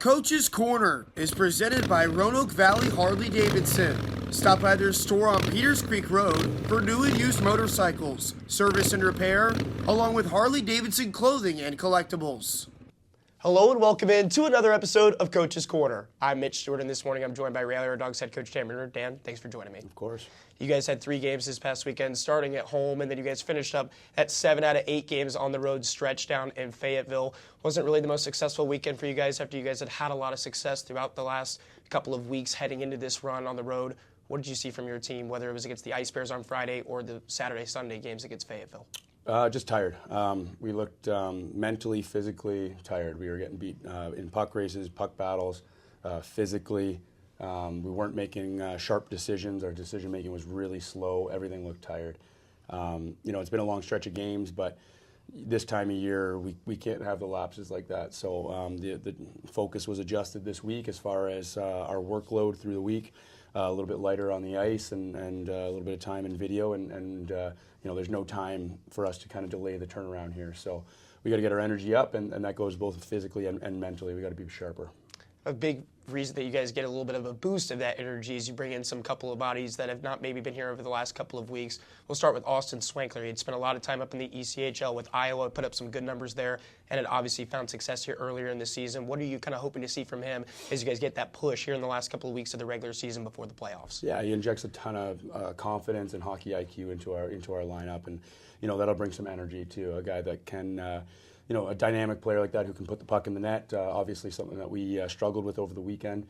Coach's Corner is presented by Roanoke Valley Harley-Davidson. Stop by their store on Peters Creek Road for new and used motorcycles, service and repair, along with Harley-Davidson clothing and collectibles. Hello and welcome in to another episode of Coach's Corner. I'm Mitch Stewart, and this morning I'm joined by Dawgs head coach Dan Bremner. Dan, thanks for joining me. Of course. You guys had 3 games this past weekend, starting at home, and then you guys finished up at 7 out of 8 games on the road stretch down in Fayetteville. Wasn't really the most successful weekend for you guys after you guys had a lot of success throughout the last couple of weeks heading into this run on the road. What did you see from your team, whether it was against the Ice Bears on Friday or the Saturday-Sunday games against Fayetteville? Just tired. We looked mentally, physically tired. We were getting beat in puck races, puck battles, physically. We weren't making sharp decisions. Our decision making was really slow. Everything looked tired. It's been a long stretch of games, but this time of year we can't have the lapses like that. So the focus was adjusted this week as far as our workload through the week. A little bit lighter on the ice and a little bit of time in video and there's no time for us to kind of delay the turnaround here. So we got to get our energy up and that goes both physically and mentally. We got to be sharper. A big reason that you guys get a little bit of a boost of that energy is you bring in some couple of bodies that have not maybe been here over the last couple of weeks. We'll start with Austin Swankler. He'd spent a lot of time up in the ECHL with Iowa, put up some good numbers there, and had obviously found success here earlier in the season. What are you kind of hoping to see from him as you guys get that push here in the last couple of weeks of the regular season before the playoffs? Yeah, he injects a ton of confidence and hockey IQ into our lineup, and that'll bring some energy to a guy that can. A dynamic player like that who can put the puck in the net, obviously something that we struggled with over the weekend.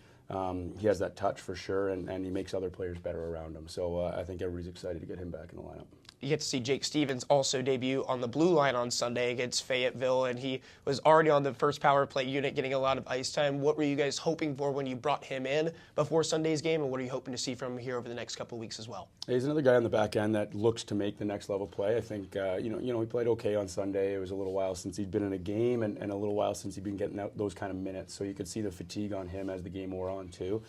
He has that touch for sure, and he makes other players better around him. So I think everybody's excited to get him back in the lineup. You get to see Jake Stevens also debut on the blue line on Sunday against Fayetteville, and he was already on the first power play unit getting a lot of ice time. What were you guys hoping for when you brought him in before Sunday's game, and what are you hoping to see from him here over the next couple of weeks as well? He's another guy on the back end that looks to make the next level play. I think, he played okay on Sunday. It was a little while since he'd been in a game and a little while since he'd been getting out those kind of minutes, so you could see the fatigue on him as the game wore on too.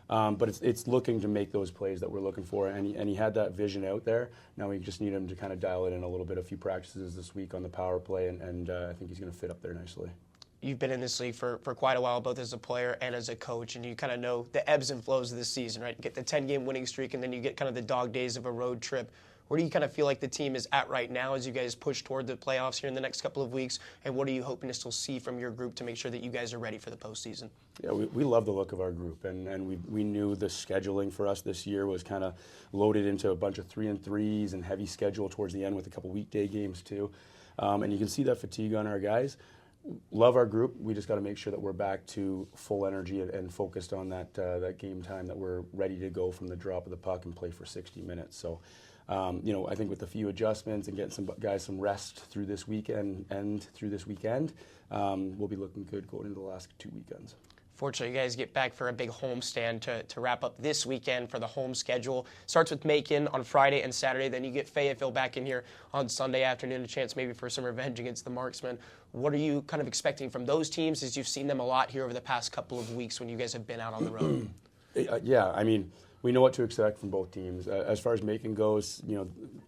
But it's looking to make those plays that we're looking for, and he had that vision out there. Now we just need him to kind of dial it in a little bit, a few practices this week on the power play, and I think he's going to fit up there nicely. You've been in this league for quite a while, both as a player and as a coach, and you kind of know the ebbs and flows of this season, right? You get the 10-game winning streak, and then you get kind of the dog days of a road trip. Where do you kind of feel like the team is at right now as you guys push toward the playoffs here in the next couple of weeks? And what are you hoping to still see from your group to make sure that you guys are ready for the postseason? Yeah, we love the look of our group, and we knew the scheduling for us this year was kind of loaded into a bunch of 3-3s and heavy schedule towards the end with a couple weekday games too. And you can see that fatigue on our guys. Love our group. We just got to make sure that we're back to full energy and focused on that game time, that we're ready to go from the drop of the puck and play for 60 minutes. So. I think with a few adjustments and getting some guys some rest through this weekend and through this weekend, we'll be looking good going into the last 2 weekends. Fortunately, you guys get back for a big homestand to wrap up this weekend for the home schedule. Starts with Macon on Friday and Saturday. Then you get Fayetteville back in here on Sunday afternoon, a chance maybe for some revenge against the Marksmen. What are you kind of expecting from those teams as you've seen them a lot here over the past couple of weeks when you guys have been out on the road? Yeah, I mean, we know what to expect from both teams. As far as Macon goes,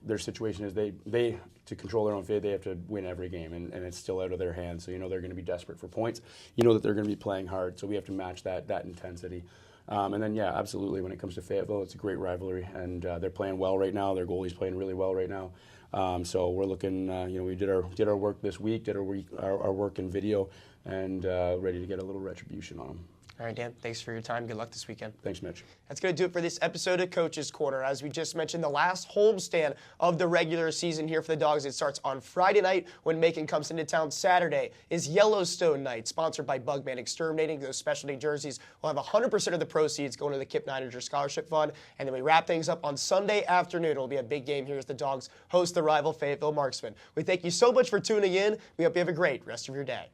their situation is they to control their own fate, they have to win every game, and it's still out of their hands. So they're going to be desperate for points. That they're going to be playing hard, so we have to match that intensity. And then, yeah, absolutely, when it comes to Fayetteville, it's a great rivalry, and they're playing well right now. Their goalie's playing really well right now. So we're looking, we did our work this week, did our work in video, and ready to get a little retribution on them. All right, Dan, thanks for your time. Good luck this weekend. Thanks, Mitch. That's going to do it for this episode of Coach's Corner. As we just mentioned, the last homestand of the regular season here for the Dawgs. It starts on Friday night when Macon comes into town. Saturday is Yellowstone night, sponsored by Bugman Exterminating. Those specialty jerseys will have 100% of the proceeds going to the Kip Nininger Scholarship Fund. And then we wrap things up on Sunday afternoon. It'll be a big game here as the Dawgs host the rival Fayetteville Marksmen. We thank you so much for tuning in. We hope you have a great rest of your day.